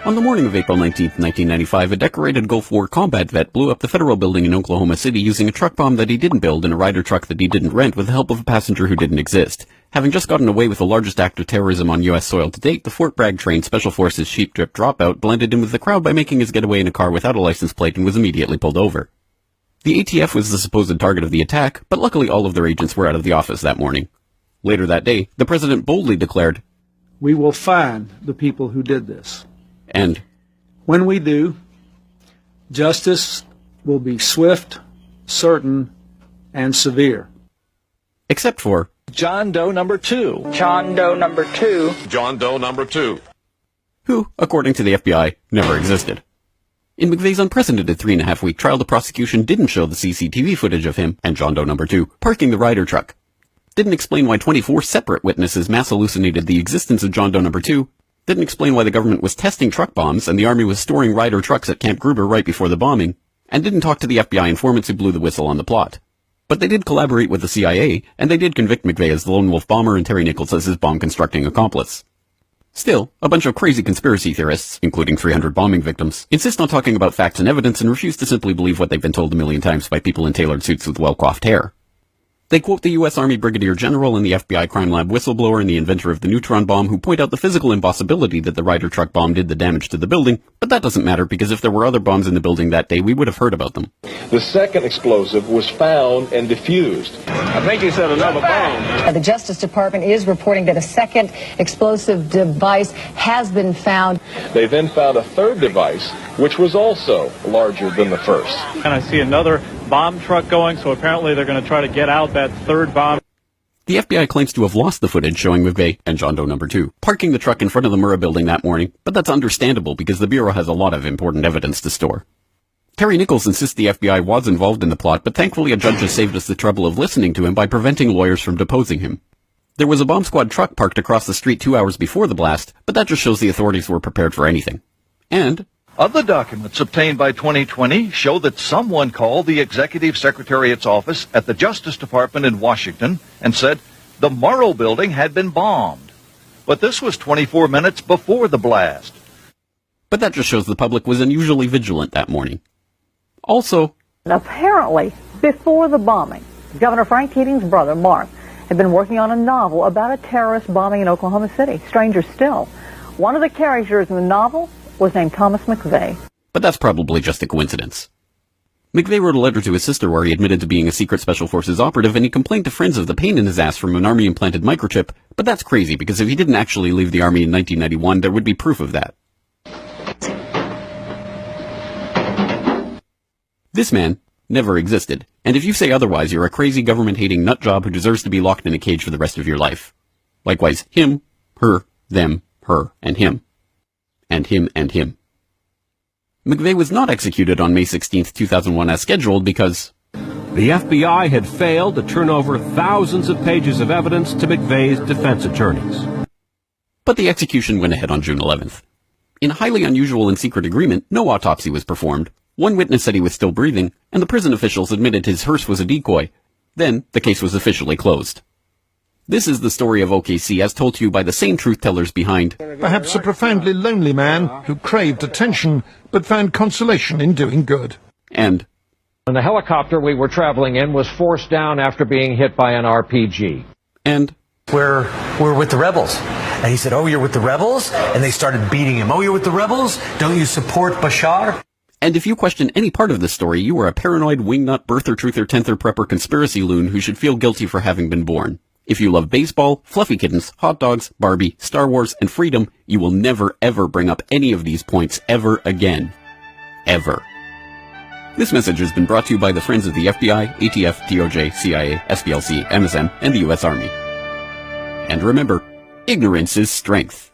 On the morning of April 19, 1995, a decorated Gulf War combat vet blew up the federal building in Oklahoma City using a truck bomb that he didn't build in a Ryder truck that he didn't rent with the help of a passenger who didn't exist. Having just gotten away with the largest act of terrorism on U.S. soil to date, the Fort Bragg-trained Special Forces Sheep Drip Dropout blended in with the crowd by making his getaway in a car without a license plate and was immediately pulled over. The ATF was the supposed target of the attack, but luckily all of their agents were out of the office that morning. Later that day, the president boldly declared, "We will find the people who did this. And when we do, justice will be swift, certain, and severe." Except for John Doe number 2. John Doe number 2. John Doe number 2. Who, according to the FBI, never existed. In McVeigh's unprecedented 3.5-week trial, the prosecution didn't show the CCTV footage of him and John Doe number 2 parking the Ryder truck. Didn't explain why 24 separate witnesses mass hallucinated the existence of John Doe number 2. Didn't explain why the government was testing truck bombs and the Army was storing Ryder trucks at Camp Gruber right before the bombing, and didn't talk to the FBI informants who blew the whistle on the plot. But they did collaborate with the CIA, and they did convict McVeigh as the lone wolf bomber and Terry Nichols as his bomb-constructing accomplice. Still, a bunch of crazy conspiracy theorists, including 300 bombing victims, insist on talking about facts and evidence and refuse to simply believe what they've been told a million times by people in tailored suits with well-coiffed hair. They quote the U.S. Army Brigadier General and the FBI crime lab whistleblower and the inventor of the neutron bomb who point out the physical impossibility that the Ryder truck bomb did the damage to the building, but that doesn't matter because if there were other bombs in the building that day, we would have heard about them. The second explosive was found and defused. I think he said another bomb. The Justice Department is reporting that a second explosive device has been found. They then found a third device, which was also larger than the first. And I see another bomb truck going, so apparently they're going to try to get out that third bomb. The FBI claims to have lost the footage showing McVeigh and John Doe number 2 parking the truck in front of the Murrah building that morning, but that's understandable because the Bureau has a lot of important evidence to store. Terry Nichols insists the FBI was involved in the plot, but thankfully a judge has saved us the trouble of listening to him by preventing lawyers from deposing him. There was a bomb squad truck parked across the street 2 hours before the blast, but that just shows the authorities were prepared for anything. And other documents obtained by 2020 show that someone called the Executive Secretariat's office at the Justice Department in Washington and said the Murrah building had been bombed. But this was 24 minutes before the blast. But that just shows the public was unusually vigilant that morning. Also, apparently, before the bombing, Governor Frank Keating's brother, Mark, had been working on a novel about a terrorist bombing in Oklahoma City. Stranger still, one of the characters in the novel was named Thomas McVeigh. But that's probably just a coincidence. McVeigh wrote a letter to his sister where he admitted to being a secret Special Forces operative, and he complained to friends of the pain in his ass from an Army-implanted microchip, but that's crazy because if he didn't actually leave the Army in 1991, there would be proof of that. This man never existed, and if you say otherwise, you're a crazy government-hating nutjob who deserves to be locked in a cage for the rest of your life. Likewise, him, her, them, her, and him. And him and him. McVeigh was not executed on May 16, 2001 as scheduled because the FBI had failed to turn over thousands of pages of evidence to McVeigh's defense attorneys. But the execution went ahead on June 11th. In a highly unusual and secret agreement, no autopsy was performed. One witness said he was still breathing, and the prison officials admitted his hearse was a decoy. Then, the case was officially closed. This is the story of OKC as told to you by the same truth-tellers behind perhaps a profoundly lonely man who craved attention, but found consolation in doing good. And the helicopter we were traveling in was forced down after being hit by an RPG. And we're with the rebels. And he said, "Oh, you're with the rebels?" And they started beating him. "Oh, you're with the rebels? Don't you support Bashar?" And if you question any part of this story, you are a paranoid, wingnut, birther, truther, tenther, prepper, conspiracy loon who should feel guilty for having been born. If you love baseball, fluffy kittens, hot dogs, Barbie, Star Wars, and freedom, you will never ever bring up any of these points ever again. Ever. This message has been brought to you by the friends of the FBI, ATF, DOJ, CIA, SPLC, MSM, and the U.S. Army. And remember, ignorance is strength.